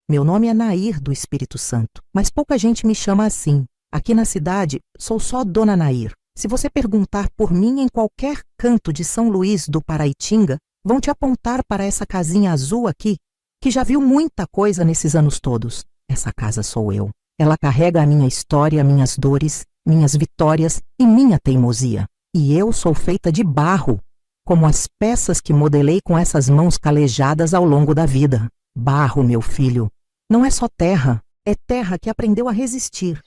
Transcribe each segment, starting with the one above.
Meu nome é Nair do Espírito Santo, mas pouca gente me chama assim. Aqui na cidade, sou só Dona Nair. Se você perguntar por mim em qualquer canto de São Luís do Paraitinga, vão te apontar para essa casinha azul aqui, que já viu muita coisa nesses anos todos. Essa casa sou eu. Ela carrega a minha história, minhas dores, minhas vitórias e minha teimosia. E eu sou feita de barro, como as peças que modelei com essas mãos calejadas ao longo da vida. Barro, meu filho, não é só terra, é terra que aprendeu a resistir.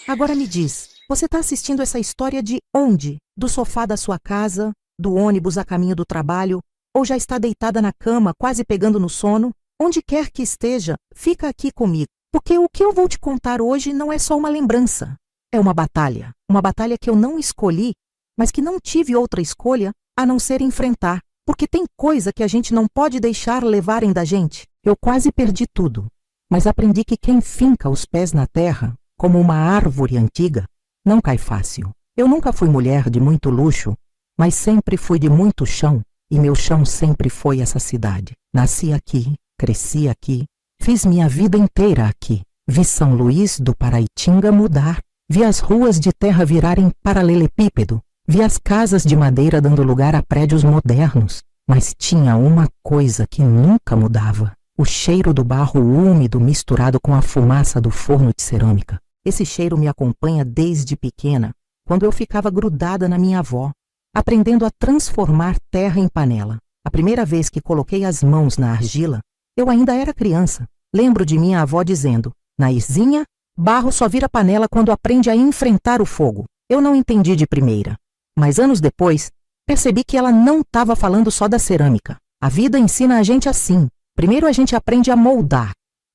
Agora me diz, você está assistindo essa história de onde? Do sofá da sua casa, do ônibus a caminho do trabalho, ou já está deitada na cama, quase pegando no sono? Onde quer que esteja, fica aqui comigo, porque o que eu vou te contar hoje não é só uma lembrança. É uma batalha que eu não escolhi, mas que não tive outra escolha a não ser enfrentar, porque tem coisa que a gente não pode deixar levarem da gente. Eu quase perdi tudo, mas aprendi que quem finca os pés na terra, como uma árvore antiga, não cai fácil. Eu nunca fui mulher de muito luxo, mas sempre fui de muito chão, e meu chão sempre foi essa cidade. Nasci aqui, cresci aqui, fiz minha vida inteira aqui. Vi São Luís do Paraitinga mudar, vi as ruas de terra virarem paralelepípedo, vi as casas de madeira dando lugar a prédios modernos, mas tinha uma coisa que nunca mudava: o cheiro do barro úmido misturado com a fumaça do forno de cerâmica. Esse cheiro me acompanha desde pequena, quando eu ficava grudada na minha avó, aprendendo a transformar terra em panela. A primeira vez que coloquei as mãos na argila, eu ainda era criança. Lembro de minha avó dizendo: Nairzinha, barro só vira panela quando aprende a enfrentar o fogo. Eu não entendi de primeira, mas anos depois, percebi que ela não estava falando só da cerâmica. A vida ensina a gente assim. Primeiro a gente aprende a moldar,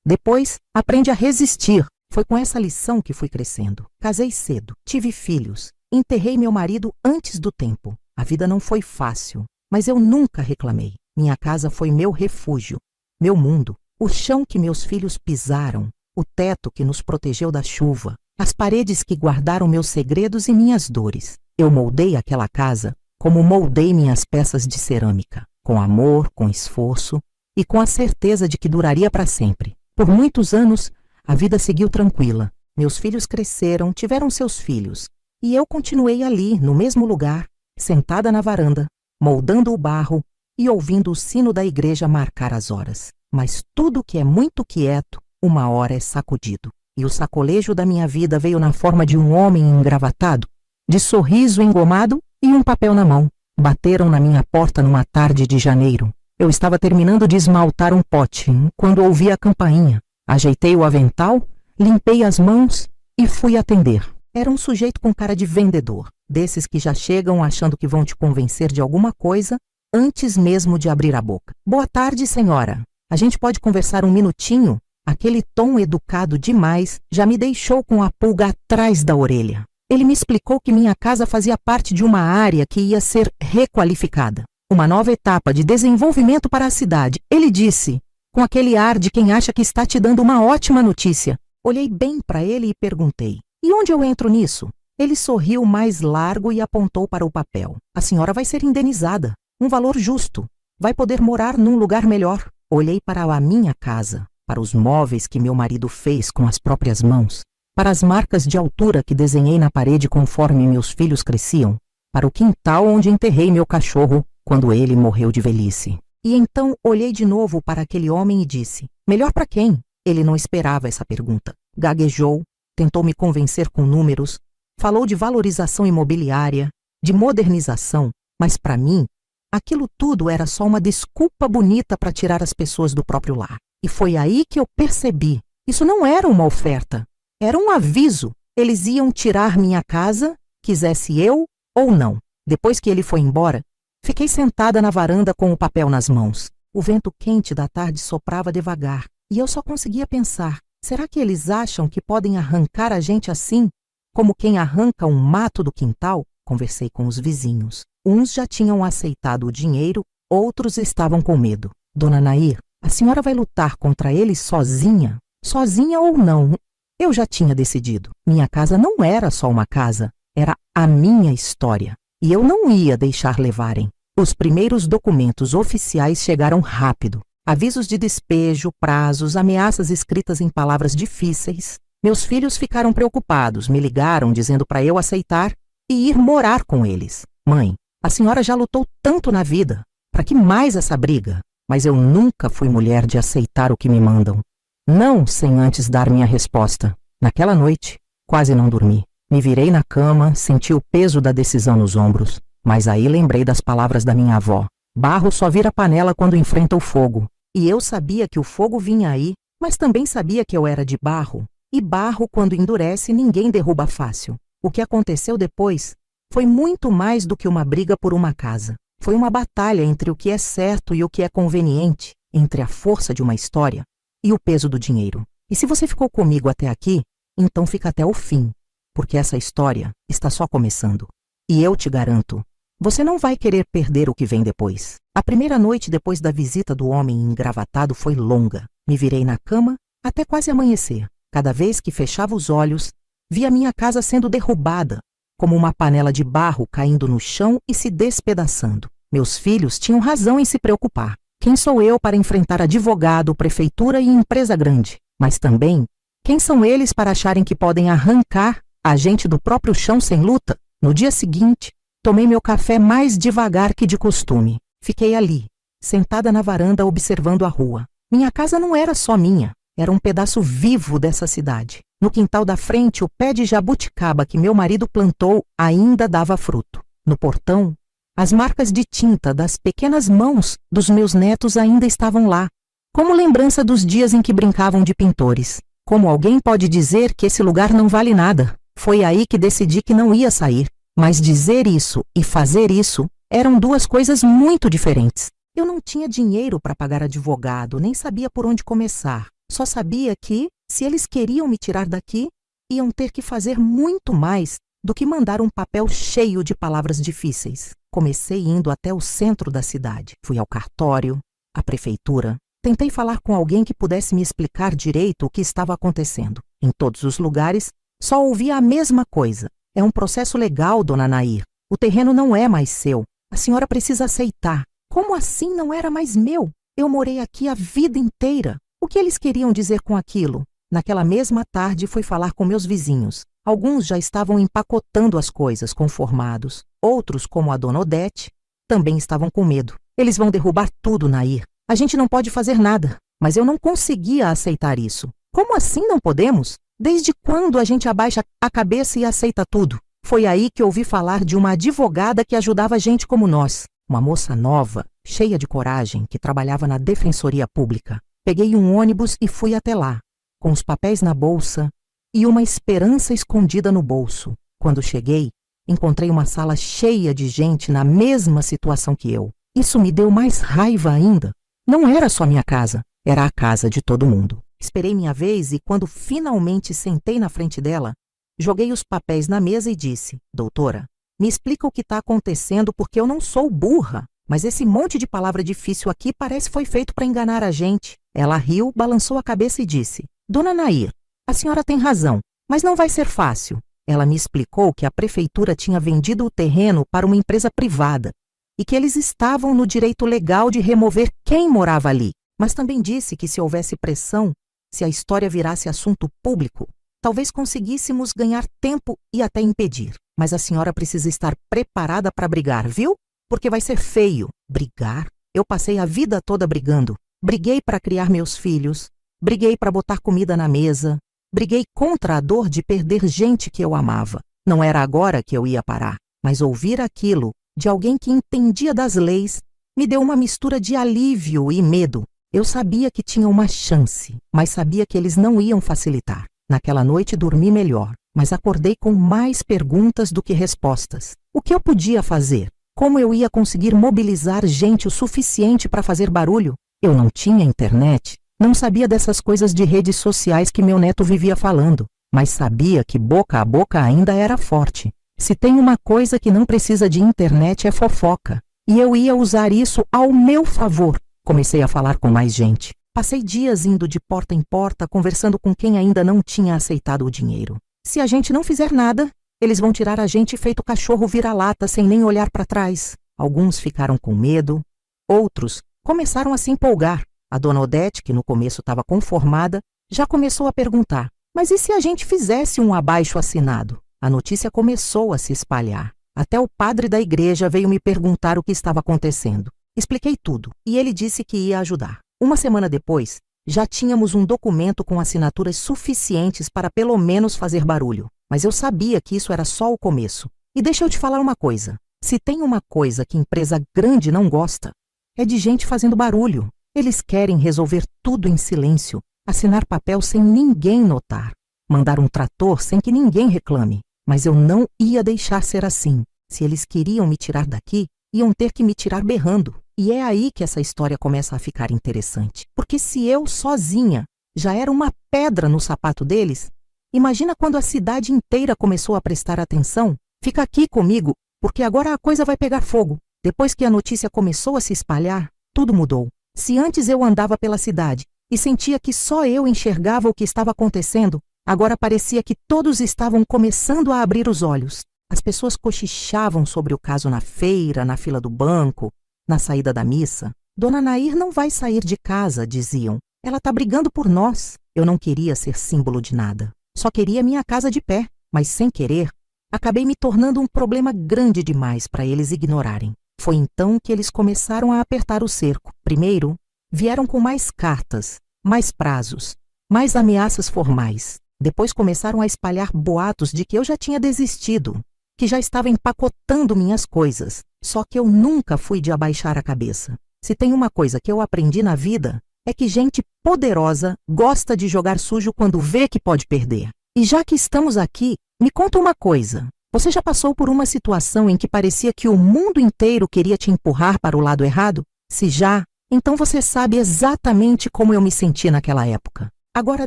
depois aprende a resistir. Foi com essa lição que fui crescendo. Casei cedo, tive filhos, enterrei meu marido antes do tempo. A vida não foi fácil, mas eu nunca reclamei. Minha casa foi meu refúgio, meu mundo, o chão que meus filhos pisaram, o teto que nos protegeu da chuva, as paredes que guardaram meus segredos e minhas dores. Eu moldei aquela casa como moldei minhas peças de cerâmica, com amor, com esforço e com a certeza de que duraria para sempre. Por muitos anos, a vida seguiu tranquila. Meus filhos cresceram, tiveram seus filhos, e eu continuei ali, no mesmo lugar, sentada na varanda, moldando o barro e ouvindo o sino da igreja marcar as horas. Mas tudo que é muito quieto, uma hora é sacudido. E o sacolejo da minha vida veio na forma de um homem engravatado, de sorriso engomado e um papel na mão. Bateram na minha porta numa tarde de janeiro. Eu estava terminando de esmaltar um pote, quando ouvi a campainha. Ajeitei o avental, limpei as mãos e fui atender. Era um sujeito com cara de vendedor, desses que já chegam achando que vão te convencer de alguma coisa antes mesmo de abrir a boca. Boa tarde, senhora. A gente pode conversar um minutinho? Aquele tom educado demais já me deixou com a pulga atrás da orelha. Ele me explicou que minha casa fazia parte de uma área que ia ser requalificada. Uma nova etapa de desenvolvimento para a cidade. Ele disse, com aquele ar de quem acha que está te dando uma ótima notícia. Olhei bem para ele e perguntei: e onde eu entro nisso? Ele sorriu mais largo e apontou para o papel. A senhora vai ser indenizada. Um valor justo. Vai poder morar num lugar melhor. Olhei para a minha casa, para os móveis que meu marido fez com as próprias mãos, para as marcas de altura que desenhei na parede conforme meus filhos cresciam, para o quintal onde enterrei meu cachorro quando ele morreu de velhice. E então olhei de novo para aquele homem e disse: melhor para quem? Ele não esperava essa pergunta. Gaguejou, tentou me convencer com números, falou de valorização imobiliária, de modernização, mas para mim, aquilo tudo era só uma desculpa bonita para tirar as pessoas do próprio lar. E foi aí que eu percebi. Isso não era uma oferta, era um aviso. Eles iam tirar minha casa, quisesse eu ou não. Depois que ele foi embora, fiquei sentada na varanda com o papel nas mãos. O vento quente da tarde soprava devagar, e eu só conseguia pensar: será que eles acham que podem arrancar a gente assim, como quem arranca um mato do quintal? Conversei com os vizinhos. Uns já tinham aceitado o dinheiro, outros estavam com medo. Dona Nair, a senhora vai lutar contra eles sozinha? Sozinha ou não? Eu já tinha decidido. Minha casa não era só uma casa, era a minha história. E eu não ia deixar levarem. Os primeiros documentos oficiais chegaram rápido. Avisos de despejo, prazos, ameaças escritas em palavras difíceis. Meus filhos ficaram preocupados, me ligaram dizendo para eu aceitar e ir morar com eles. Mãe, a senhora já lutou tanto na vida. Para que mais essa briga? Mas eu nunca fui mulher de aceitar o que me mandam. Não sem antes dar minha resposta. Naquela noite, quase não dormi. Me virei na cama, senti o peso da decisão nos ombros. Mas aí lembrei das palavras da minha avó. Barro só vira panela quando enfrenta o fogo. E eu sabia que o fogo vinha aí, mas também sabia que eu era de barro. E barro, quando endurece, ninguém derruba fácil. O que aconteceu depois foi muito mais do que uma briga por uma casa. Foi uma batalha entre o que é certo e o que é conveniente, entre a força de uma história e o peso do dinheiro. E se você ficou comigo até aqui, então fica até o fim, porque essa história está só começando. E eu te garanto, você não vai querer perder o que vem depois. A primeira noite depois da visita do homem engravatado foi longa. Me virei na cama até quase amanhecer. Cada vez que fechava os olhos, via minha casa sendo derrubada, como uma panela de barro caindo no chão e se despedaçando. Meus filhos tinham razão em se preocupar. Quem sou eu para enfrentar advogado, prefeitura e empresa grande? Mas também, quem são eles para acharem que podem arrancar a gente do próprio chão sem luta? No dia seguinte, tomei meu café mais devagar que de costume. Fiquei ali, sentada na varanda observando a rua. Minha casa não era só minha, era um pedaço vivo dessa cidade. No quintal da frente, o pé de jabuticaba que meu marido plantou ainda dava fruto. No portão, as marcas de tinta das pequenas mãos dos meus netos ainda estavam lá, como lembrança dos dias em que brincavam de pintores. Como alguém pode dizer que esse lugar não vale nada? Foi aí que decidi que não ia sair. Mas dizer isso e fazer isso eram duas coisas muito diferentes. Eu não tinha dinheiro para pagar advogado, nem sabia por onde começar. Só sabia que, se eles queriam me tirar daqui, iam ter que fazer muito mais do que mandar um papel cheio de palavras difíceis. Comecei indo até o centro da cidade. Fui ao cartório, à prefeitura. Tentei falar com alguém que pudesse me explicar direito o que estava acontecendo. Em todos os lugares, só ouvia a mesma coisa. É um processo legal, dona Nair. O terreno não é mais seu. A senhora precisa aceitar. Como assim não era mais meu? Eu morei aqui a vida inteira. O que eles queriam dizer com aquilo? Naquela mesma tarde fui falar com meus vizinhos. Alguns já estavam empacotando as coisas, conformados. Outros, como a dona Odete, também estavam com medo. Eles vão derrubar tudo, Nair. A gente não pode fazer nada. Mas eu não conseguia aceitar isso. Como assim não podemos? Desde quando a gente abaixa a cabeça e aceita tudo? Foi aí que ouvi falar de uma advogada que ajudava gente como nós. Uma moça nova, cheia de coragem, que trabalhava na Defensoria Pública. Peguei um ônibus e fui até lá, com os papéis na bolsa e uma esperança escondida no bolso. Quando cheguei, encontrei uma sala cheia de gente na mesma situação que eu. Isso me deu mais raiva ainda. Não era só minha casa, era a casa de todo mundo. Esperei minha vez e, quando finalmente sentei na frente dela, joguei os papéis na mesa e disse: doutora, me explica o que está acontecendo porque eu não sou burra, mas esse monte de palavra difícil aqui parece foi feito para enganar a gente. Ela riu, balançou a cabeça e disse: dona Nair, a senhora tem razão, mas não vai ser fácil. Ela me explicou que a prefeitura tinha vendido o terreno para uma empresa privada e que eles estavam no direito legal de remover quem morava ali. Mas também disse que se houvesse pressão, se a história virasse assunto público, talvez conseguíssemos ganhar tempo e até impedir. Mas a senhora precisa estar preparada para brigar, viu? Porque vai ser feio. Brigar? Eu passei a vida toda brigando. Briguei para criar meus filhos, briguei para botar comida na mesa, briguei contra a dor de perder gente que eu amava. Não era agora que eu ia parar, mas ouvir aquilo de alguém que entendia das leis me deu uma mistura de alívio e medo. Eu sabia que tinha uma chance, mas sabia que eles não iam facilitar. Naquela noite dormi melhor, mas acordei com mais perguntas do que respostas. O que eu podia fazer? Como eu ia conseguir mobilizar gente o suficiente para fazer barulho? Eu não tinha internet, não sabia dessas coisas de redes sociais que meu neto vivia falando, mas sabia que boca a boca ainda era forte. Se tem uma coisa que não precisa de internet é fofoca, e eu ia usar isso ao meu favor. Comecei a falar com mais gente. Passei dias indo de porta em porta, conversando com quem ainda não tinha aceitado o dinheiro. Se a gente não fizer nada, Eles vão tirar a gente feito cachorro vira-lata sem nem olhar para trás. Alguns ficaram com medo, outros começaram a se empolgar. A dona Odete, que no começo estava conformada, já começou a perguntar: mas e se a gente fizesse um abaixo-assinado? A notícia começou a se espalhar. Até o padre da igreja veio me perguntar o que estava acontecendo. Expliquei tudo e ele disse que ia ajudar. Uma semana depois, já tínhamos um documento com assinaturas suficientes para pelo menos fazer barulho. Mas eu sabia que isso era só o começo. E deixa eu te falar uma coisa. Se tem uma coisa que empresa grande não gosta, é de gente fazendo barulho. Eles querem resolver tudo em silêncio, assinar papel sem ninguém notar, mandar um trator sem que ninguém reclame. Mas eu não ia deixar ser assim. Se eles queriam me tirar daqui, iam ter que me tirar berrando. E é aí que essa história começa a ficar interessante. Porque se eu, sozinha, já era uma pedra no sapato deles, imagina quando a cidade inteira começou a prestar atenção. Fica aqui comigo, porque agora a coisa vai pegar fogo. Depois que a notícia começou a se espalhar, tudo mudou. Se antes eu andava pela cidade e sentia que só eu enxergava o que estava acontecendo, agora parecia que todos estavam começando a abrir os olhos. As pessoas cochichavam sobre o caso na feira, na fila do banco, na saída da missa. Dona Nair não vai sair de casa, diziam. Ela está brigando por nós. Eu não queria ser símbolo de nada. Só queria minha casa de pé, mas sem querer, acabei me tornando um problema grande demais para eles ignorarem. Foi então que eles começaram a apertar o cerco. Primeiro, vieram com mais cartas, mais prazos, mais ameaças formais. Depois começaram a espalhar boatos de que eu já tinha desistido, que já estava empacotando minhas coisas. Só que eu nunca fui de abaixar a cabeça. Se tem uma coisa que eu aprendi na vida, é que gente poderosa gosta de jogar sujo quando vê que pode perder. E já que estamos aqui, me conta uma coisa. Você já passou por uma situação em que parecia que o mundo inteiro queria te empurrar para o lado errado? Se já, então você sabe exatamente como eu me senti naquela época. Agora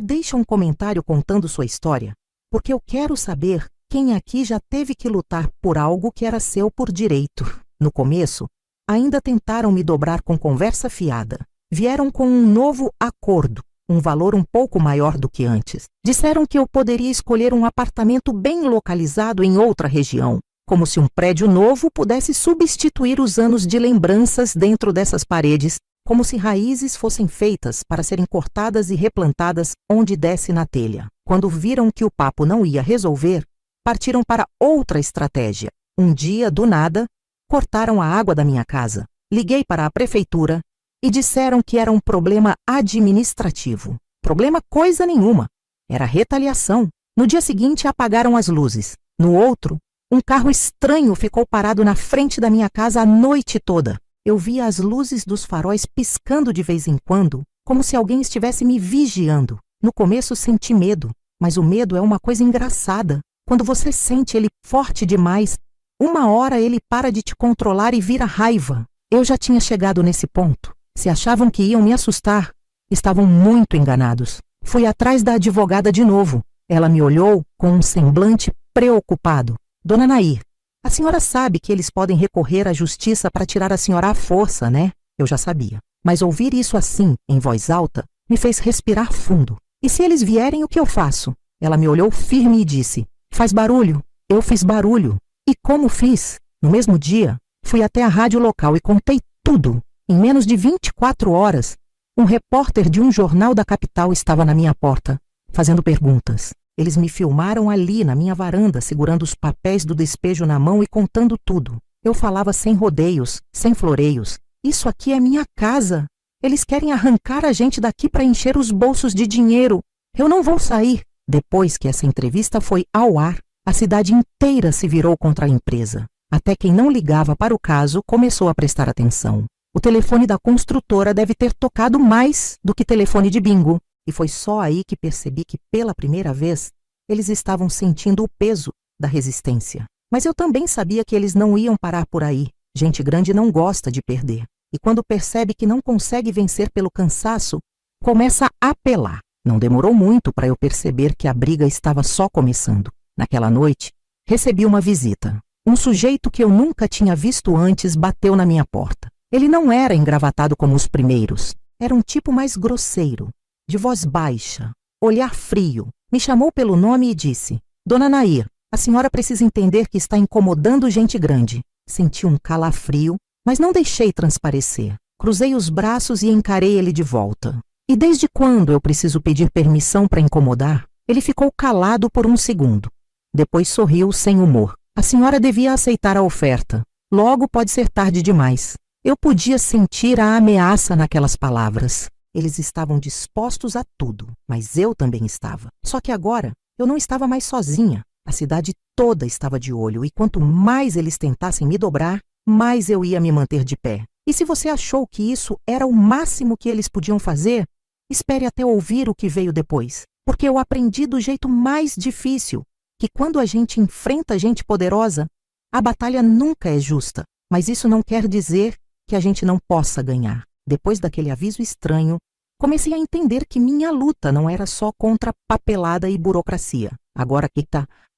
deixa um comentário contando sua história, porque eu quero saber quem aqui já teve que lutar por algo que era seu por direito. No começo, ainda tentaram me dobrar com conversa fiada. Vieram com um novo acordo, um valor um pouco maior do que antes. Disseram que eu poderia escolher um apartamento bem localizado em outra região, como se um prédio novo pudesse substituir os anos de lembranças dentro dessas paredes, como se raízes fossem feitas para serem cortadas e replantadas onde desce na telha. Quando viram que o papo não ia resolver, partiram para outra estratégia. Um dia, do nada, cortaram a água da minha casa. Liguei para a prefeitura e disseram que era um problema administrativo. Problema coisa nenhuma. Era retaliação. No dia seguinte, apagaram as luzes. No outro, um carro estranho ficou parado na frente da minha casa a noite toda. Eu via as luzes dos faróis piscando de vez em quando, como se alguém estivesse me vigiando. No começo senti medo, mas o medo é uma coisa engraçada. Quando você sente ele forte demais, uma hora ele para de te controlar e vira raiva. Eu já tinha chegado nesse ponto. Se achavam que iam me assustar, estavam muito enganados. Fui atrás da advogada de novo. Ela me olhou com um semblante preocupado. Dona Nair, a senhora sabe que eles podem recorrer à justiça para tirar a senhora à força, né? Eu já sabia. Mas ouvir isso assim, em voz alta, me fez respirar fundo. E se eles vierem, o que eu faço? Ela me olhou firme e disse: faz barulho. Eu fiz barulho. E como fiz? No mesmo dia, fui até a rádio local e contei tudo. Em menos de 24 horas, um repórter de um jornal da capital estava na minha porta, fazendo perguntas. Eles me filmaram ali, na minha varanda, segurando os papéis do despejo na mão e contando tudo. Eu falava sem rodeios, sem floreios. Isso aqui é minha casa. Eles querem arrancar a gente daqui para encher os bolsos de dinheiro. Eu não vou sair. Depois que essa entrevista foi ao ar, a cidade inteira se virou contra a empresa. Até quem não ligava para o caso começou a prestar atenção. O telefone da construtora deve ter tocado mais do que telefone de bingo. E foi só aí que percebi que, pela primeira vez, eles estavam sentindo o peso da resistência. Mas eu também sabia que eles não iam parar por aí. Gente grande não gosta de perder. E quando percebe que não consegue vencer pelo cansaço, começa a apelar. Não demorou muito para eu perceber que a briga estava só começando. Naquela noite, recebi uma visita. Um sujeito que eu nunca tinha visto antes bateu na minha porta. Ele não era engravatado como os primeiros. Era um tipo mais grosseiro, de voz baixa, olhar frio. Me chamou pelo nome e disse: Dona Nair, A senhora precisa entender que está incomodando gente grande. Senti um calafrio, mas não deixei transparecer. Cruzei os braços e encarei ele de volta. E desde quando eu preciso pedir permissão para incomodar? Ele ficou calado por um segundo. Depois sorriu sem humor. A senhora devia aceitar a oferta. Logo pode ser tarde demais. Eu podia sentir a ameaça naquelas palavras. Eles estavam dispostos a tudo, mas eu também estava. Só que agora eu não estava mais sozinha. A cidade toda estava de olho e quanto mais eles tentassem me dobrar, mais eu ia me manter de pé. E se você achou que isso era o máximo que eles podiam fazer, espere até ouvir o que veio depois. Porque eu aprendi do jeito mais difícil, que quando a gente enfrenta gente poderosa, a batalha nunca é justa. Mas isso não quer dizer que a gente não possa ganhar. Depois daquele aviso estranho, comecei a entender que minha luta não era só contra papelada e burocracia. Agora que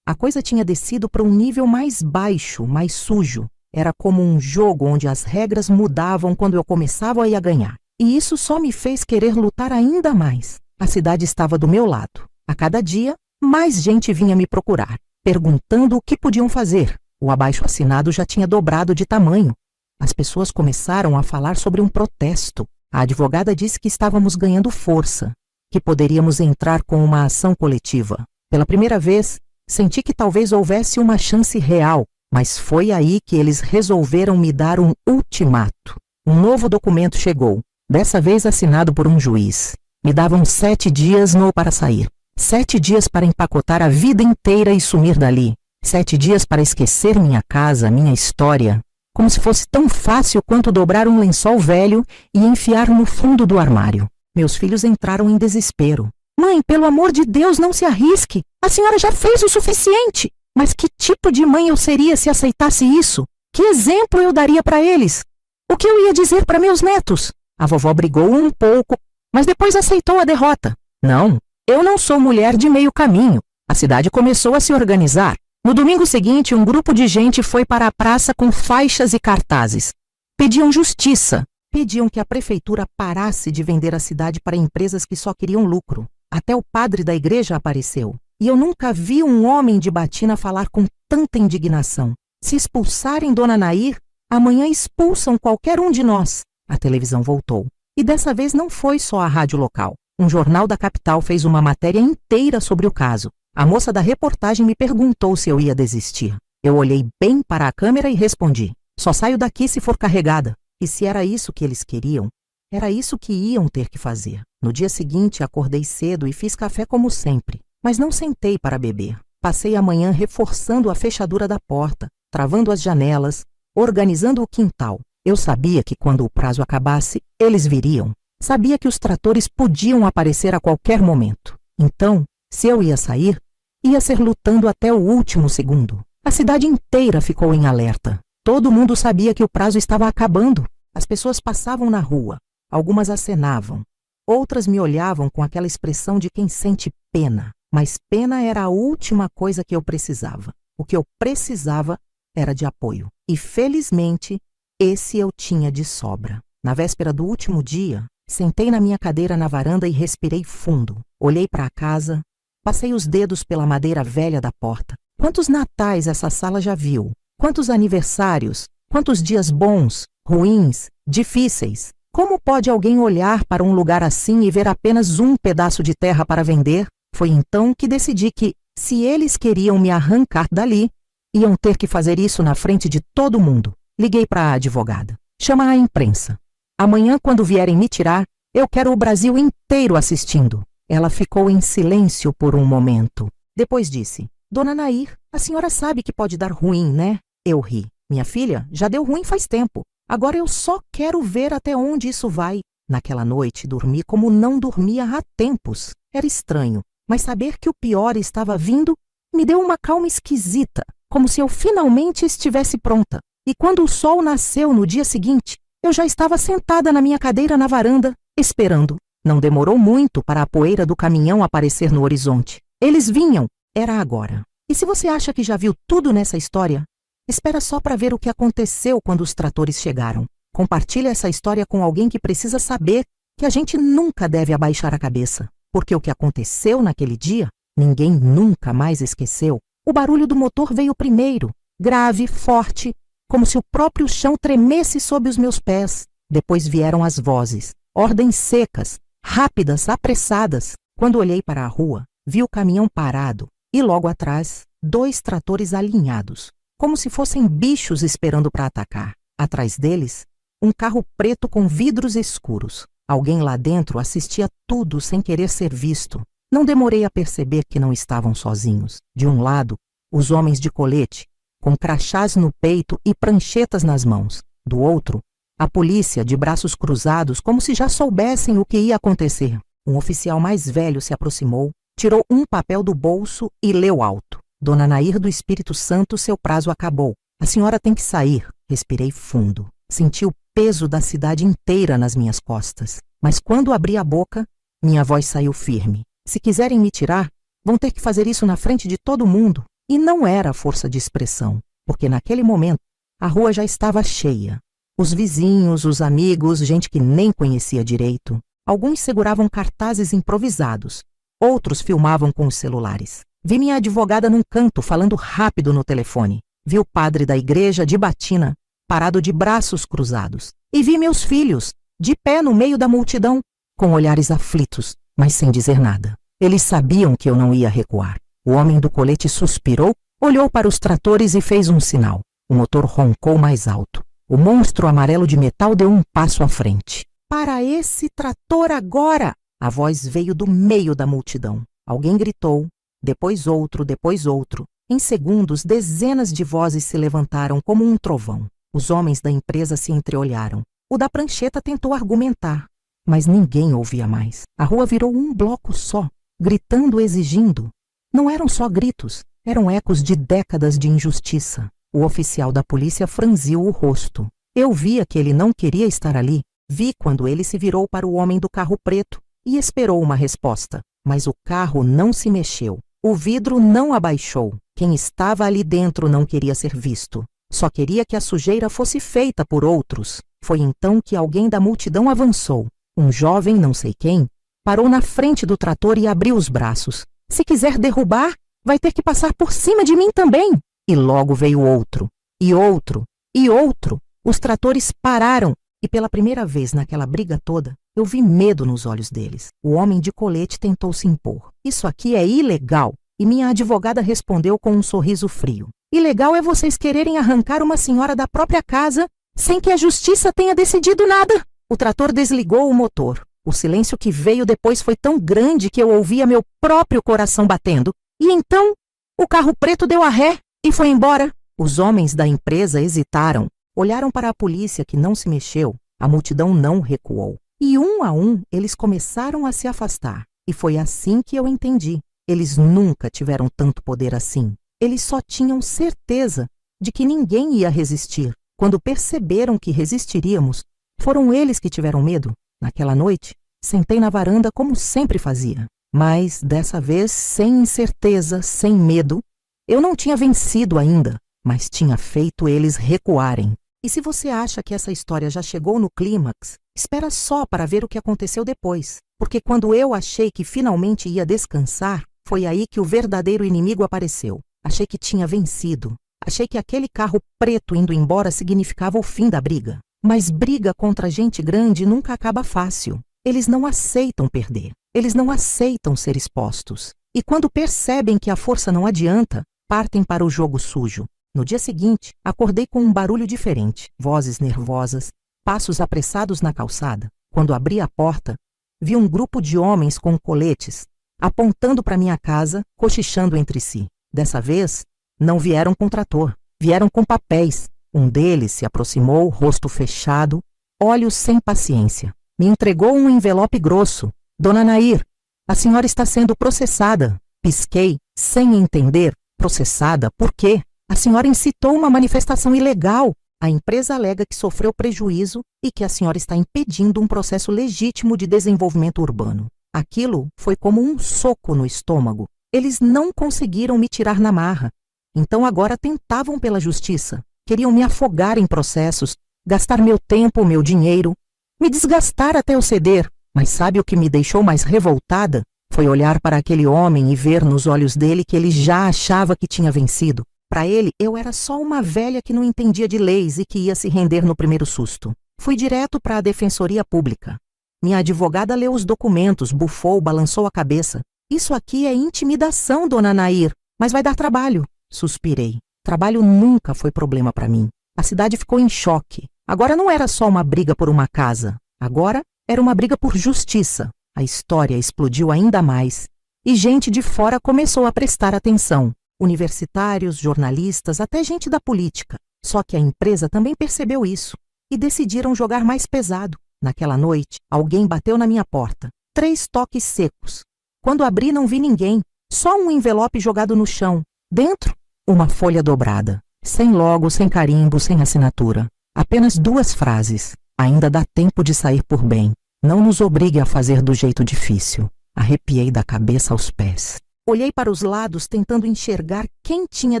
a coisa tinha descido para um nível mais baixo, mais sujo. Era como um jogo onde as regras mudavam quando eu começava a ir a ganhar. E isso só me fez querer lutar ainda mais. A cidade estava do meu lado. A cada dia, mais gente vinha me procurar, perguntando o que podiam fazer. O abaixo-assinado já tinha dobrado de tamanho. As pessoas começaram a falar sobre um protesto. A advogada disse que estávamos ganhando força, que poderíamos entrar com uma ação coletiva. Pela primeira vez, senti que talvez houvesse uma chance real, mas foi aí que eles resolveram me dar um ultimato. Um novo documento chegou, dessa vez assinado por um juiz. Me davam 7 dias para sair. 7 dias para empacotar a vida inteira e sumir dali. 7 dias para esquecer minha casa, minha história, como se fosse tão fácil quanto dobrar um lençol velho e enfiar no fundo do armário. Meus filhos entraram em desespero. Mãe, pelo amor de Deus, não se arrisque. A senhora já fez o suficiente. Mas que tipo de mãe eu seria se aceitasse isso? Que exemplo eu daria para eles? O que eu ia dizer para meus netos? A vovó brigou um pouco, mas depois aceitou a derrota. Não, eu não sou mulher de meio caminho. A cidade começou a se organizar. No domingo seguinte, um grupo de gente foi para a praça com faixas e cartazes. Pediam justiça. Pediam que a prefeitura parasse de vender a cidade para empresas que só queriam lucro. Até o padre da igreja apareceu. E eu nunca vi um homem de batina falar com tanta indignação. Se expulsarem Dona Nair, amanhã expulsam qualquer um de nós. A televisão voltou. E dessa vez não foi só a rádio local. Um jornal da capital fez uma matéria inteira sobre o caso. A moça da reportagem me perguntou se eu ia desistir. Eu olhei bem para a câmera e respondi: só saio daqui se for carregada. E se era isso que eles queriam, era isso que iam ter que fazer. No dia seguinte, acordei cedo e fiz café como sempre. Mas não sentei para beber. Passei a manhã reforçando a fechadura da porta, travando as janelas, organizando o quintal. Eu sabia que quando o prazo acabasse, eles viriam. Sabia que os tratores podiam aparecer a qualquer momento. Então, se eu ia sair, ia ser lutando até o último segundo. A cidade inteira ficou em alerta. Todo mundo sabia que o prazo estava acabando. As pessoas passavam na rua. Algumas acenavam. Outras me olhavam com aquela expressão de quem sente pena. Mas pena era a última coisa que eu precisava. O que eu precisava era de apoio. E, felizmente, esse eu tinha de sobra. Na véspera do último dia, sentei na minha cadeira na varanda e respirei fundo. Olhei para a casa, passei os dedos pela madeira velha da porta. Quantos natais essa sala já viu? Quantos aniversários? Quantos dias bons, ruins, difíceis? Como pode alguém olhar para um lugar assim e ver apenas um pedaço de terra para vender? Foi então que decidi que, se eles queriam me arrancar dali, iam ter que fazer isso na frente de todo mundo. Liguei para a advogada. Chama a imprensa. Amanhã, quando vierem me tirar, eu quero o Brasil inteiro assistindo. Ela ficou em silêncio por um momento. Depois disse: Dona Nair, a senhora sabe que pode dar ruim, né? Eu ri. Minha filha, já deu ruim faz tempo. Agora eu só quero ver até onde isso vai. Naquela noite, dormi como não dormia há tempos. Era estranho, mas saber que o pior estava vindo me deu uma calma esquisita, como se eu finalmente estivesse pronta. E quando o sol nasceu no dia seguinte, eu já estava sentada na minha cadeira na varanda, esperando. Não demorou muito para a poeira do caminhão aparecer no horizonte. Eles vinham, era agora. E se você acha que já viu tudo nessa história, espera só para ver o que aconteceu quando os tratores chegaram. Compartilhe essa história com alguém que precisa saber que a gente nunca deve abaixar a cabeça, porque o que aconteceu naquele dia, ninguém nunca mais esqueceu. O barulho do motor veio primeiro, grave, forte, como se o próprio chão tremesse sob os meus pés. Depois vieram as vozes, ordens secas, rápidas, apressadas. Quando olhei para a rua, vi o caminhão parado e logo atrás, 2 tratores alinhados, como se fossem bichos esperando para atacar. Atrás deles, um carro preto com vidros escuros. Alguém lá dentro assistia tudo sem querer ser visto. Não demorei a perceber que não estavam sozinhos. De um lado, os homens de colete, com crachás no peito e pranchetas nas mãos. Do outro, a polícia de braços cruzados, como se já soubessem o que ia acontecer. Um oficial mais velho se aproximou, tirou um papel do bolso e leu alto. Dona Nair do Espírito Santo, seu prazo acabou. A senhora tem que sair. Respirei fundo. Senti o peso da cidade inteira nas minhas costas. Mas quando abri a boca, minha voz saiu firme. Se quiserem me tirar, vão ter que fazer isso na frente de todo mundo. E não era força de expressão, porque naquele momento a rua já estava cheia. Os vizinhos, os amigos, gente que nem conhecia direito. Alguns seguravam cartazes improvisados, outros filmavam com os celulares. Vi minha advogada num canto falando rápido no telefone. Vi o padre da igreja de batina, parado de braços cruzados. E vi meus filhos, de pé no meio da multidão, com olhares aflitos, mas sem dizer nada. Eles sabiam que eu não ia recuar. O homem do colete suspirou, olhou para os tratores e fez um sinal. O motor roncou mais alto. O monstro amarelo de metal deu um passo à frente. Para esse trator agora! A voz veio do meio da multidão. Alguém gritou, depois outro, depois outro. Em segundos, dezenas de vozes se levantaram como um trovão. Os homens da empresa se entreolharam. O da prancheta tentou argumentar, mas ninguém ouvia mais. A rua virou um bloco só, gritando, exigindo. Não eram só gritos, eram ecos de décadas de injustiça. O oficial da polícia franziu o rosto. Eu via que ele não queria estar ali. Vi quando ele se virou para o homem do carro preto e esperou uma resposta. Mas o carro não se mexeu. O vidro não abaixou. Quem estava ali dentro não queria ser visto. Só queria que a sujeira fosse feita por outros. Foi então que alguém da multidão avançou. Um jovem, não sei quem, parou na frente do trator e abriu os braços. Se quiser derrubar, vai ter que passar por cima de mim também. E logo veio outro, e outro, e outro. Os tratores pararam e pela primeira vez naquela briga toda, eu vi medo nos olhos deles. O homem de colete tentou se impor. Isso aqui é ilegal. E minha advogada respondeu com um sorriso frio. Ilegal é vocês quererem arrancar uma senhora da própria casa sem que a justiça tenha decidido nada. O trator desligou o motor. O silêncio que veio depois foi tão grande que eu ouvia meu próprio coração batendo. E então, o carro preto deu a ré e foi embora. Os homens da empresa hesitaram, olharam para a polícia que não se mexeu. A multidão não recuou. E um a um, eles começaram a se afastar. E foi assim que eu entendi. Eles nunca tiveram tanto poder assim. Eles só tinham certeza de que ninguém ia resistir. Quando perceberam que resistiríamos, foram eles que tiveram medo. Naquela noite, sentei na varanda como sempre fazia. Mas, dessa vez, sem incerteza, sem medo. Eu não tinha vencido ainda, mas tinha feito eles recuarem. E se você acha que essa história já chegou no clímax, espera só para ver o que aconteceu depois. Porque quando eu achei que finalmente ia descansar, foi aí que o verdadeiro inimigo apareceu. Achei que tinha vencido. Achei que aquele carro preto indo embora significava o fim da briga. Mas briga contra gente grande nunca acaba fácil. Eles não aceitam perder. Eles não aceitam ser expostos. E quando percebem que a força não adianta, partem para o jogo sujo. No dia seguinte, acordei com um barulho diferente. Vozes nervosas, passos apressados na calçada. Quando abri a porta, vi um grupo de homens com coletes, apontando para minha casa, cochichando entre si. Dessa vez, não vieram com trator, vieram com papéis. Um deles se aproximou, rosto fechado, olhos sem paciência. Me entregou um envelope grosso. Dona Nair, a senhora está sendo processada. Pisquei, sem entender. Processada? Por quê? A senhora incitou uma manifestação ilegal. A empresa alega que sofreu prejuízo e que a senhora está impedindo um processo legítimo de desenvolvimento urbano. Aquilo foi como um soco no estômago. Eles não conseguiram me tirar na marra. Então agora tentavam pela justiça. Queriam me afogar em processos, gastar meu tempo, meu dinheiro, me desgastar até eu ceder. Mas sabe o que me deixou mais revoltada? Foi olhar para aquele homem e ver nos olhos dele que ele já achava que tinha vencido. Para ele, eu era só uma velha que não entendia de leis e que ia se render no primeiro susto. Fui direto para a Defensoria Pública. Minha advogada leu os documentos, bufou, balançou a cabeça. Isso aqui é intimidação, dona Nair, mas vai dar trabalho. Suspirei. Trabalho nunca foi problema para mim. A cidade ficou em choque. Agora não era só uma briga por uma casa. Agora era uma briga por justiça. A história explodiu ainda mais. E gente de fora começou a prestar atenção. Universitários, jornalistas, até gente da política. Só que a empresa também percebeu isso. E decidiram jogar mais pesado. Naquela noite, alguém bateu na minha porta. 3 toques secos. Quando abri, não vi ninguém. Só um envelope jogado no chão. Dentro, uma folha dobrada. Sem logo, sem carimbo, sem assinatura. Apenas 2 frases. Ainda dá tempo de sair por bem. Não nos obrigue a fazer do jeito difícil. Arrepiei da cabeça aos pés. Olhei para os lados tentando enxergar quem tinha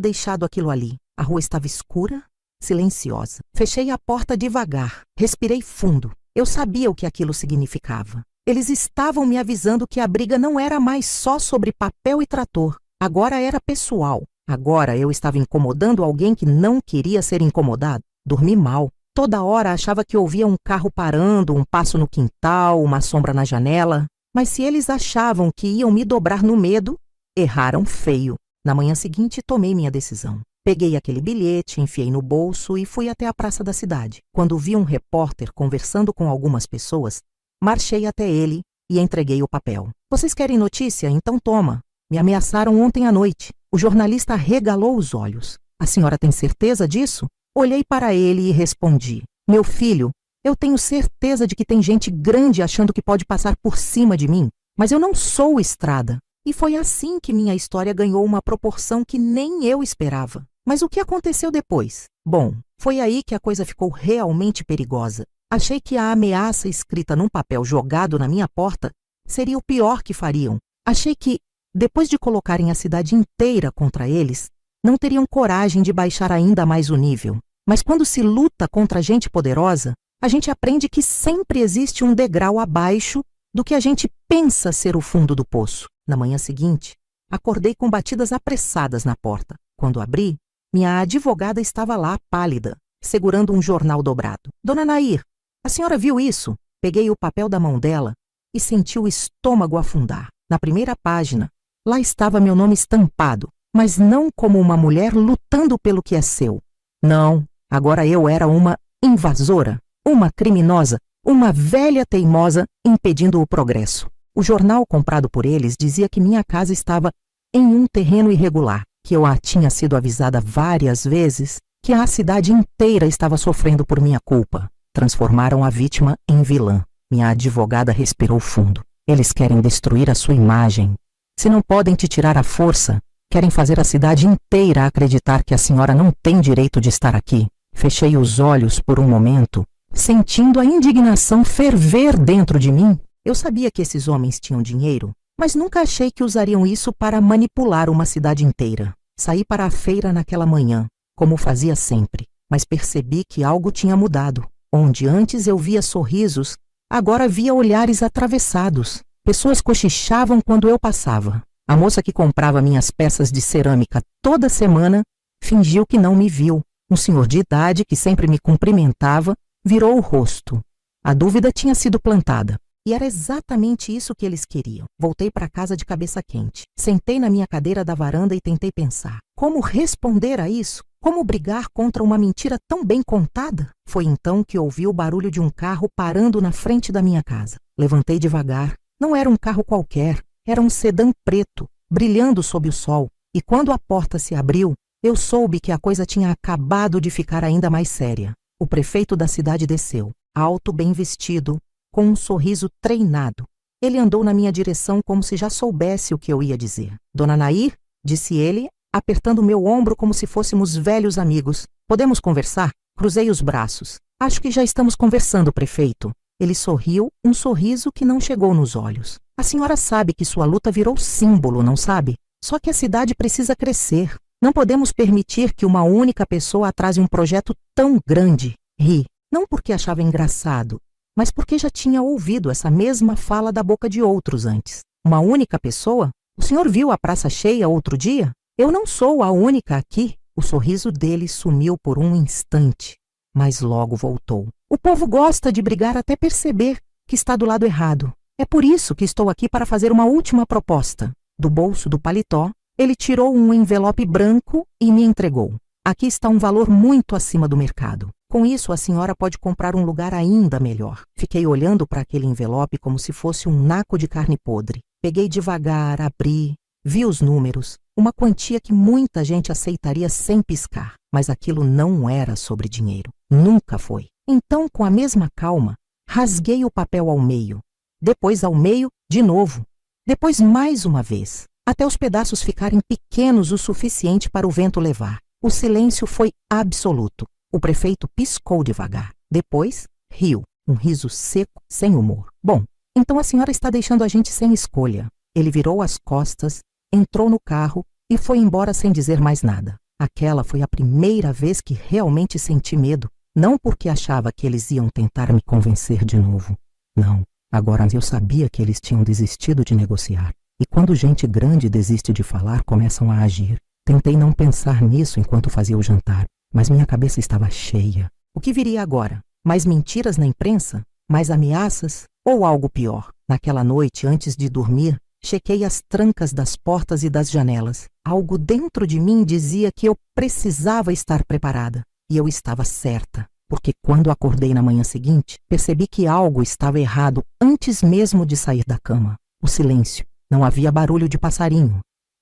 deixado aquilo ali. A rua estava escura, silenciosa. Fechei a porta devagar. Respirei fundo. Eu sabia o que aquilo significava. Eles estavam me avisando que a briga não era mais só sobre papel e trator. Agora era pessoal. Agora eu estava incomodando alguém que não queria ser incomodado. Dormi mal. Toda hora achava que ouvia um carro parando, um passo no quintal, uma sombra na janela. Mas se eles achavam que iam me dobrar no medo, erraram feio. Na manhã seguinte, tomei minha decisão. Peguei aquele bilhete, enfiei no bolso e fui até a praça da cidade. Quando vi um repórter conversando com algumas pessoas, marchei até ele e entreguei o papel. Vocês querem notícia? Então toma. Me ameaçaram ontem à noite. O jornalista arregalou os olhos. A senhora tem certeza disso? Olhei para ele e respondi. Meu filho, eu tenho certeza de que tem gente grande achando que pode passar por cima de mim, mas eu não sou Estrada. E foi assim que minha história ganhou uma proporção que nem eu esperava. Mas o que aconteceu depois? Bom, foi aí que a coisa ficou realmente perigosa. Achei que a ameaça escrita num papel jogado na minha porta seria o pior que fariam. Achei que, depois de colocarem a cidade inteira contra eles, não teriam coragem de baixar ainda mais o nível. Mas quando se luta contra gente poderosa, a gente aprende que sempre existe um degrau abaixo do que a gente pensa ser o fundo do poço. Na manhã seguinte, acordei com batidas apressadas na porta. Quando abri, minha advogada estava lá, pálida, segurando um jornal dobrado. Dona Nair, a senhora viu isso? Peguei o papel da mão dela e senti o estômago afundar. Na primeira página, lá estava meu nome estampado, mas não como uma mulher lutando pelo que é seu. Não, agora eu era uma invasora, uma criminosa, uma velha teimosa impedindo o progresso. O jornal comprado por eles dizia que minha casa estava em um terreno irregular, que eu tinha sido avisada várias vezes que a cidade inteira estava sofrendo por minha culpa. Transformaram a vítima em vilã. Minha advogada respirou fundo. Eles querem destruir a sua imagem. Se não podem te tirar à força, querem fazer a cidade inteira acreditar que a senhora não tem direito de estar aqui. Fechei os olhos por um momento, sentindo a indignação ferver dentro de mim. Eu sabia que esses homens tinham dinheiro, mas nunca achei que usariam isso para manipular uma cidade inteira. Saí para a feira naquela manhã, como fazia sempre, mas percebi que algo tinha mudado. Onde antes eu via sorrisos, agora via olhares atravessados. Pessoas cochichavam quando eu passava. A moça que comprava minhas peças de cerâmica toda semana fingiu que não me viu. Um senhor de idade, que sempre me cumprimentava, virou o rosto. A dúvida tinha sido plantada. E era exatamente isso que eles queriam. Voltei para casa de cabeça quente. Sentei na minha cadeira da varanda e tentei pensar. Como responder a isso? Como brigar contra uma mentira tão bem contada? Foi então que ouvi o barulho de um carro parando na frente da minha casa. Levantei devagar. Não era um carro qualquer. Era um sedã preto, brilhando sob o sol. E quando a porta se abriu, eu soube que a coisa tinha acabado de ficar ainda mais séria. O prefeito da cidade desceu, alto, bem vestido, com um sorriso treinado. Ele andou na minha direção como se já soubesse o que eu ia dizer. Dona Nair, disse ele, apertando meu ombro como se fôssemos velhos amigos. Podemos conversar? Cruzei os braços. Acho que já estamos conversando, prefeito. Ele sorriu, um sorriso que não chegou nos olhos. A senhora sabe que sua luta virou símbolo, não sabe? Só que a cidade precisa crescer. Não podemos permitir que uma única pessoa atrase um projeto tão grande. Ri, não porque achava engraçado, mas porque já tinha ouvido essa mesma fala da boca de outros antes. Uma única pessoa? O senhor viu a praça cheia outro dia? Eu não sou a única aqui. O sorriso dele sumiu por um instante, mas logo voltou. O povo gosta de brigar até perceber que está do lado errado. É por isso que estou aqui para fazer uma última proposta. Do bolso do paletó, ele tirou um envelope branco e me entregou. Aqui está um valor muito acima do mercado. Com isso, a senhora pode comprar um lugar ainda melhor. Fiquei olhando para aquele envelope como se fosse um naco de carne podre. Peguei devagar, abri, vi os números, uma quantia que muita gente aceitaria sem piscar. Mas aquilo não era sobre dinheiro. Nunca foi. Então, com a mesma calma, rasguei o papel ao meio. Depois ao meio, de novo. Depois mais uma vez, até os pedaços ficarem pequenos o suficiente para o vento levar. O silêncio foi absoluto. O prefeito piscou devagar. Depois, riu. Um riso seco, sem humor. Bom, então a senhora está deixando a gente sem escolha. Ele virou as costas, entrou no carro e foi embora sem dizer mais nada. Aquela foi a primeira vez que realmente senti medo. Não porque achava que eles iam tentar me convencer de novo. Não. Agora eu sabia que eles tinham desistido de negociar. E quando gente grande desiste de falar, começam a agir. Tentei não pensar nisso enquanto fazia o jantar, mas minha cabeça estava cheia. O que viria agora? Mais mentiras na imprensa? Mais ameaças? Ou algo pior? Naquela noite, antes de dormir, chequei as trancas das portas e das janelas. Algo dentro de mim dizia que eu precisava estar preparada. E eu estava certa. Porque quando acordei na manhã seguinte, percebi que algo estava errado antes mesmo de sair da cama. O silêncio. Não havia barulho de passarinho.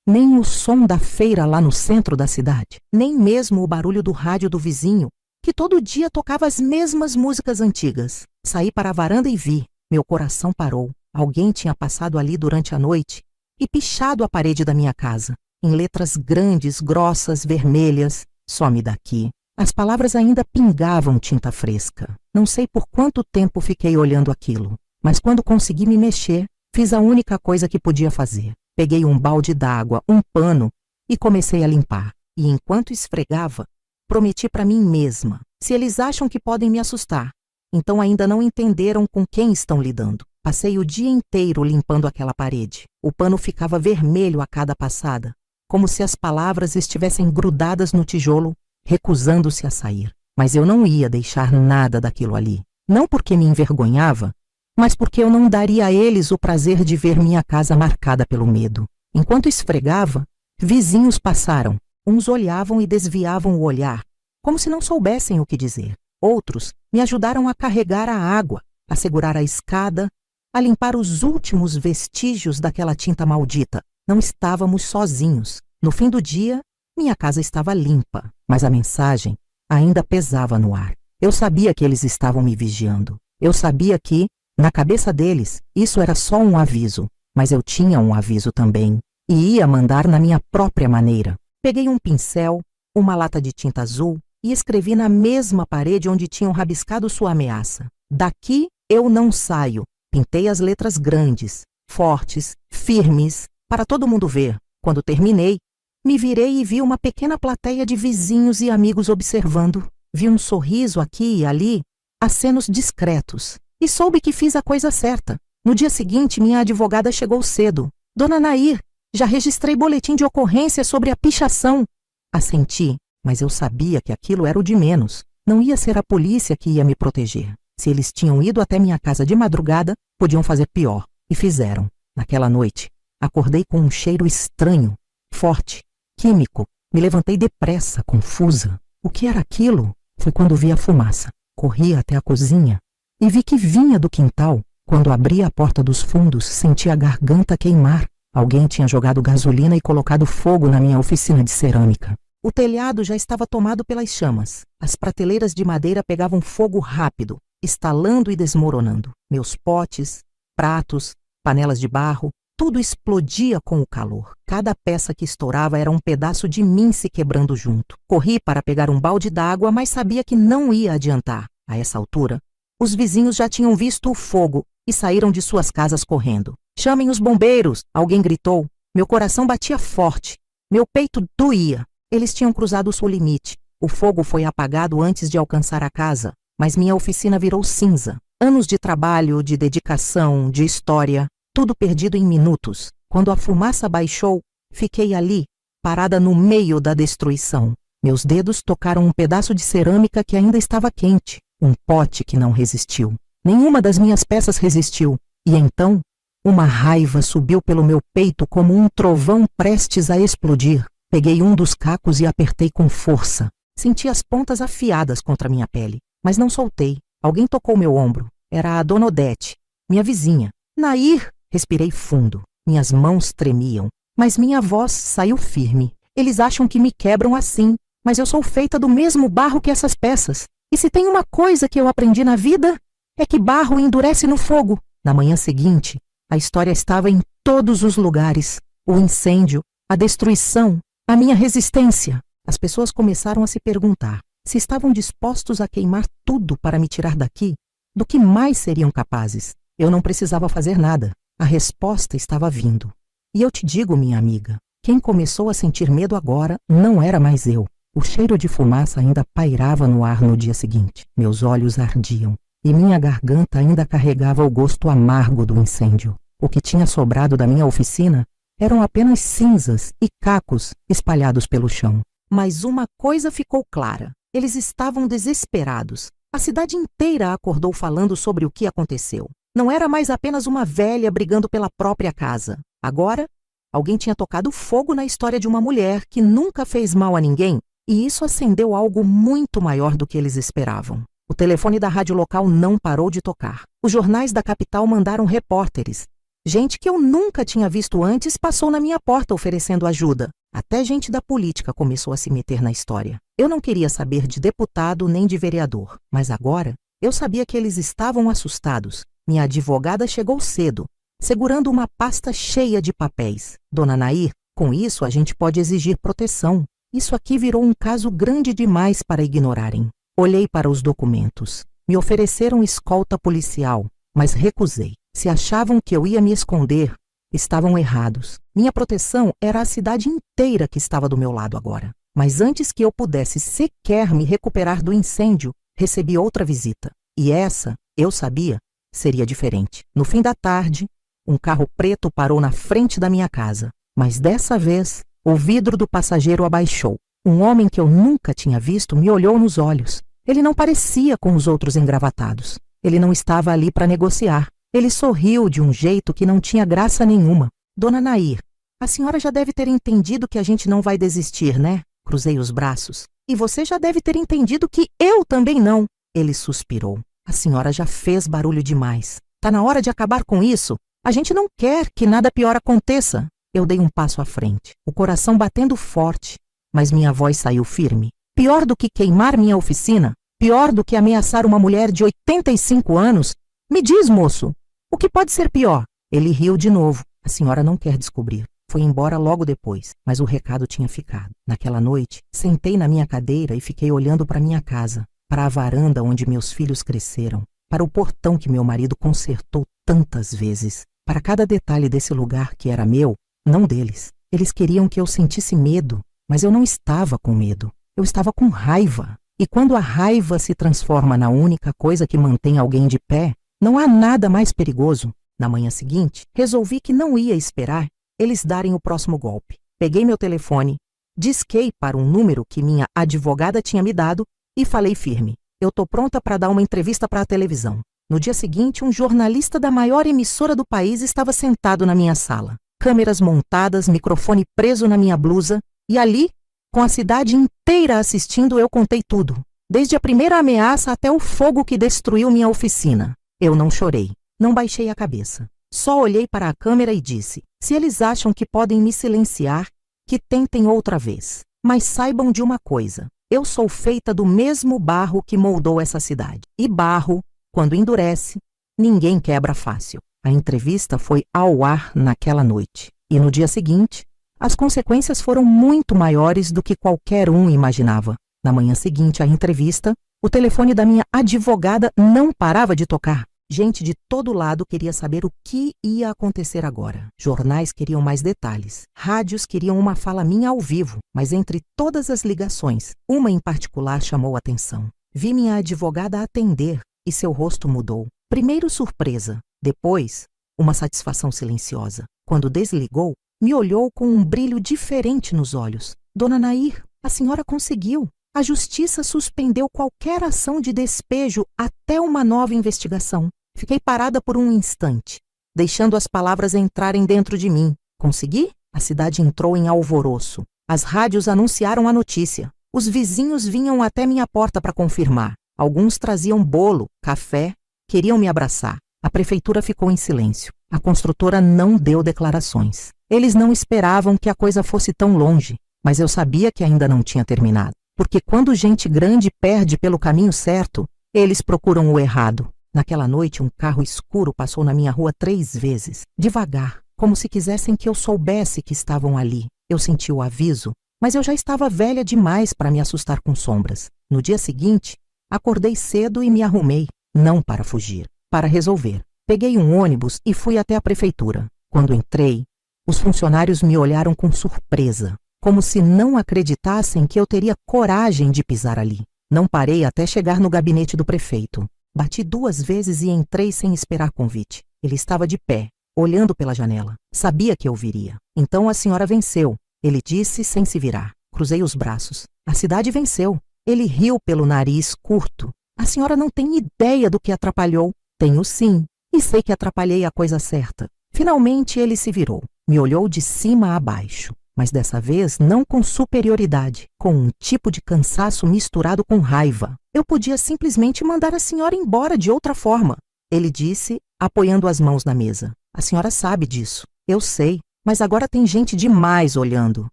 Nem o som da feira lá no centro da cidade. Nem mesmo o barulho do rádio do vizinho, que todo dia tocava as mesmas músicas antigas. Saí para a varanda e vi. Meu coração parou. Alguém tinha passado ali durante a noite e pichado a parede da minha casa. Em letras grandes, grossas, vermelhas. Some daqui. As palavras ainda pingavam tinta fresca. Não sei por quanto tempo fiquei olhando aquilo, mas quando consegui me mexer, fiz a única coisa que podia fazer. Peguei um balde d'água, um pano e comecei a limpar. E enquanto esfregava, prometi para mim mesma, se eles acham que podem me assustar, então ainda não entenderam com quem estão lidando. Passei o dia inteiro limpando aquela parede. O pano ficava vermelho a cada passada, como se as palavras estivessem grudadas no tijolo, recusando-se a sair. Mas eu não ia deixar nada daquilo ali. Não porque me envergonhava, mas porque eu não daria a eles o prazer de ver minha casa marcada pelo medo. Enquanto esfregava, vizinhos passaram. Uns olhavam e desviavam o olhar, como se não soubessem o que dizer. Outros me ajudaram a carregar a água, a segurar a escada, a limpar os últimos vestígios daquela tinta maldita. Não estávamos sozinhos. No fim do dia, minha casa estava limpa, mas a mensagem ainda pesava no ar. Eu sabia que eles estavam me vigiando. Eu sabia que, na cabeça deles, isso era só um aviso, mas eu tinha um aviso também, e ia mandar na minha própria maneira. Peguei um pincel, uma lata de tinta azul e escrevi na mesma parede onde tinham rabiscado sua ameaça. Daqui eu não saio. Pintei as letras grandes, fortes, firmes, para todo mundo ver. Quando terminei, me virei e vi uma pequena plateia de vizinhos e amigos observando. Vi um sorriso aqui e ali, acenos discretos, e soube que fiz a coisa certa. No dia seguinte, minha advogada chegou cedo. Dona Nair, já registrei boletim de ocorrência sobre a pichação. Assenti, mas eu sabia que aquilo era o de menos. Não ia ser a polícia que ia me proteger. Se eles tinham ido até minha casa de madrugada, podiam fazer pior. E fizeram. Naquela noite, acordei com um cheiro estranho, forte, químico. Me levantei depressa, confusa. O que era aquilo? Foi quando vi a fumaça. Corri até a cozinha e vi que vinha do quintal. Quando abri a porta dos fundos, senti a garganta queimar. Alguém tinha jogado gasolina e colocado fogo na minha oficina de cerâmica. O telhado já estava tomado pelas chamas. As prateleiras de madeira pegavam fogo rápido, estalando e desmoronando. Meus potes, pratos, panelas de barro, tudo explodia com o calor. Cada peça que estourava era um pedaço de mim se quebrando junto. Corri para pegar um balde d'água, mas sabia que não ia adiantar. A essa altura, os vizinhos já tinham visto o fogo e saíram de suas casas correndo. "Chamem os bombeiros!" alguém gritou. Meu coração batia forte. Meu peito doía. Eles tinham cruzado o seu limite. O fogo foi apagado antes de alcançar a casa, mas minha oficina virou cinza. Anos de trabalho, de dedicação, de história, tudo perdido em minutos. Quando a fumaça baixou, fiquei ali, parada no meio da destruição. Meus dedos tocaram um pedaço de cerâmica que ainda estava quente, um pote que não resistiu. Nenhuma das minhas peças resistiu. E então, uma raiva subiu pelo meu peito como um trovão prestes a explodir. Peguei um dos cacos e apertei com força. Senti as pontas afiadas contra minha pele, mas não soltei. Alguém tocou meu ombro. Era a Dona Odete, minha vizinha. Nair! Respirei fundo. Minhas mãos tremiam, mas minha voz saiu firme. Eles acham que me quebram assim, mas eu sou feita do mesmo barro que essas peças. E se tem uma coisa que eu aprendi na vida, é que barro endurece no fogo. Na manhã seguinte, a história estava em todos os lugares. O incêndio, a destruição, a minha resistência. As pessoas começaram a se perguntar se estavam dispostos a queimar tudo para me tirar daqui. Do que mais seriam capazes? Eu não precisava fazer nada. A resposta estava vindo. E eu te digo, minha amiga, quem começou a sentir medo agora não era mais eu. O cheiro de fumaça ainda pairava no ar no dia seguinte. Meus olhos ardiam e minha garganta ainda carregava o gosto amargo do incêndio. O que tinha sobrado da minha oficina eram apenas cinzas e cacos espalhados pelo chão. Mas uma coisa ficou clara. Eles estavam desesperados. A cidade inteira acordou falando sobre o que aconteceu. Não era mais apenas uma velha brigando pela própria casa. Agora, alguém tinha tocado fogo na história de uma mulher que nunca fez mal a ninguém, e isso acendeu algo muito maior do que eles esperavam. O telefone da rádio local não parou de tocar. Os jornais da capital mandaram repórteres. Gente que eu nunca tinha visto antes passou na minha porta oferecendo ajuda. Até gente da política começou a se meter na história. Eu não queria saber de deputado nem de vereador, mas agora eu sabia que eles estavam assustados. Minha advogada chegou cedo, segurando uma pasta cheia de papéis. Dona Nair, com isso a gente pode exigir proteção. Isso aqui virou um caso grande demais para ignorarem. Olhei para os documentos. Me ofereceram escolta policial, mas recusei. Se achavam que eu ia me esconder, estavam errados. Minha proteção era a cidade inteira que estava do meu lado agora. Mas antes que eu pudesse sequer me recuperar do incêndio, recebi outra visita. E essa, eu sabia, seria diferente. No fim da tarde, um carro preto parou na frente da minha casa. Mas dessa vez, o vidro do passageiro abaixou. Um homem que eu nunca tinha visto me olhou nos olhos. Ele não parecia com os outros engravatados. Ele não estava ali para negociar. Ele sorriu de um jeito que não tinha graça nenhuma. Dona Nair, a senhora já deve ter entendido que a gente não vai desistir, né? Cruzei os braços. E você já deve ter entendido que eu também não. Ele suspirou. A senhora já fez barulho demais. Tá na hora de acabar com isso. A gente não quer que nada pior aconteça. Eu dei um passo à frente, o coração batendo forte, mas minha voz saiu firme. Pior do que queimar minha oficina? Pior do que ameaçar uma mulher de 85 anos? Me diz, moço, o que pode ser pior? Ele riu de novo. A senhora não quer descobrir. Foi embora logo depois, mas o recado tinha ficado. Naquela noite, sentei na minha cadeira e fiquei olhando para minha casa, para a varanda onde meus filhos cresceram, para o portão que meu marido consertou tantas vezes, para cada detalhe desse lugar que era meu, não deles. Eles queriam que eu sentisse medo, mas eu não estava com medo. Eu estava com raiva. E quando a raiva se transforma na única coisa que mantém alguém de pé, não há nada mais perigoso. Na manhã seguinte, resolvi que não ia esperar eles darem o próximo golpe. Peguei meu telefone, disquei para um número que minha advogada tinha me dado e falei firme. Eu tô pronta para dar uma entrevista para a televisão. No dia seguinte, um jornalista da maior emissora do país estava sentado na minha sala. Câmeras montadas, microfone preso na minha blusa, e ali, com a cidade inteira assistindo, eu contei tudo. Desde a primeira ameaça até o fogo que destruiu minha oficina. Eu não chorei, não baixei a cabeça. Só olhei para a câmera e disse, se eles acham que podem me silenciar, que tentem outra vez. Mas saibam de uma coisa, eu sou feita do mesmo barro que moldou essa cidade. E barro, quando endurece, ninguém quebra fácil. A entrevista foi ao ar naquela noite. E no dia seguinte, as consequências foram muito maiores do que qualquer um imaginava. Na manhã seguinte à entrevista, o telefone da minha advogada não parava de tocar. Gente de todo lado queria saber o que ia acontecer agora. Jornais queriam mais detalhes. Rádios queriam uma fala minha ao vivo. Mas entre todas as ligações, uma em particular chamou a atenção. Vi minha advogada atender e seu rosto mudou. Primeiro surpresa, depois uma satisfação silenciosa. Quando desligou, me olhou com um brilho diferente nos olhos. Dona Nair, a senhora conseguiu. A justiça suspendeu qualquer ação de despejo até uma nova investigação. Fiquei parada por um instante, deixando as palavras entrarem dentro de mim. Consegui? A cidade entrou em alvoroço. As rádios anunciaram a notícia. Os vizinhos vinham até minha porta para confirmar. Alguns traziam bolo, café, queriam me abraçar. A prefeitura ficou em silêncio. A construtora não deu declarações. Eles não esperavam que a coisa fosse tão longe, mas eu sabia que ainda não tinha terminado. Porque quando gente grande perde pelo caminho certo, eles procuram o errado. Naquela noite, um carro escuro passou na minha rua 3 vezes, devagar, como se quisessem que eu soubesse que estavam ali. Eu senti o aviso, mas eu já estava velha demais para me assustar com sombras. No dia seguinte, acordei cedo e me arrumei, não para fugir, para resolver. Peguei um ônibus e fui até a prefeitura. Quando entrei, os funcionários me olharam com surpresa, como se não acreditassem que eu teria coragem de pisar ali. Não parei até chegar no gabinete do prefeito. Bati 2 vezes e entrei sem esperar convite. Ele estava de pé, olhando pela janela. Sabia que eu viria. Então a senhora venceu, ele disse sem se virar. Cruzei os braços. A cidade venceu. Ele riu pelo nariz curto. A senhora não tem ideia do que atrapalhou. Tenho sim, e sei que atrapalhei a coisa certa. Finalmente ele se virou. Me olhou de cima a baixo. Mas dessa vez não com superioridade, com um tipo de cansaço misturado com raiva. Eu podia simplesmente mandar a senhora embora de outra forma. Ele disse, apoiando as mãos na mesa. A senhora sabe disso. Eu sei, mas agora tem gente demais olhando.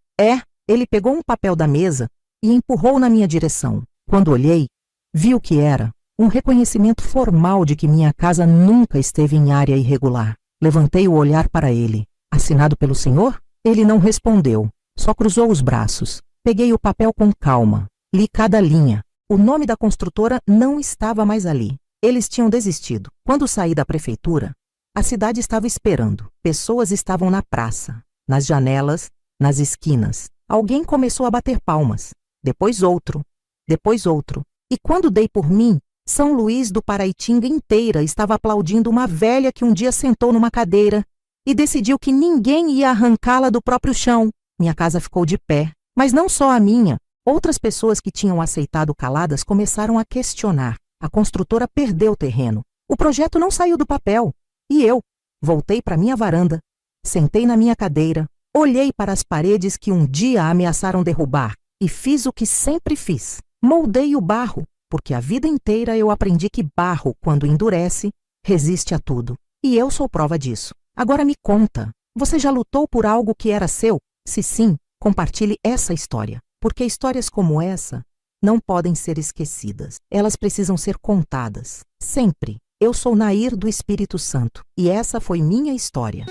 Ele pegou um papel da mesa e empurrou na minha direção. Quando olhei, vi o que era. Um reconhecimento formal de que minha casa nunca esteve em área irregular. Levantei o olhar para ele. Assinado pelo senhor? Ele não respondeu, só cruzou os braços. Peguei o papel com calma, li cada linha. O nome da construtora não estava mais ali. Eles tinham desistido. Quando saí da prefeitura, a cidade estava esperando. Pessoas estavam na praça, nas janelas, nas esquinas. Alguém começou a bater palmas. Depois outro. E quando dei por mim, São Luís do Paraitinga inteira estava aplaudindo uma velha que um dia sentou numa cadeira e decidiu que ninguém ia arrancá-la do próprio chão. Minha casa ficou de pé, mas não só a minha. Outras pessoas que tinham aceitado caladas começaram a questionar. A construtora perdeu o terreno. O projeto não saiu do papel. E eu voltei para minha varanda, sentei na minha cadeira, olhei para as paredes que um dia ameaçaram derrubar e fiz o que sempre fiz. Moldei o barro, porque a vida inteira eu aprendi que barro, quando endurece, resiste a tudo. E eu sou prova disso. Agora me conta, você já lutou por algo que era seu? Se sim, compartilhe essa história, porque histórias como essa não podem ser esquecidas. Elas precisam ser contadas, sempre. Eu sou Nair do Espírito Santo, e essa foi minha história.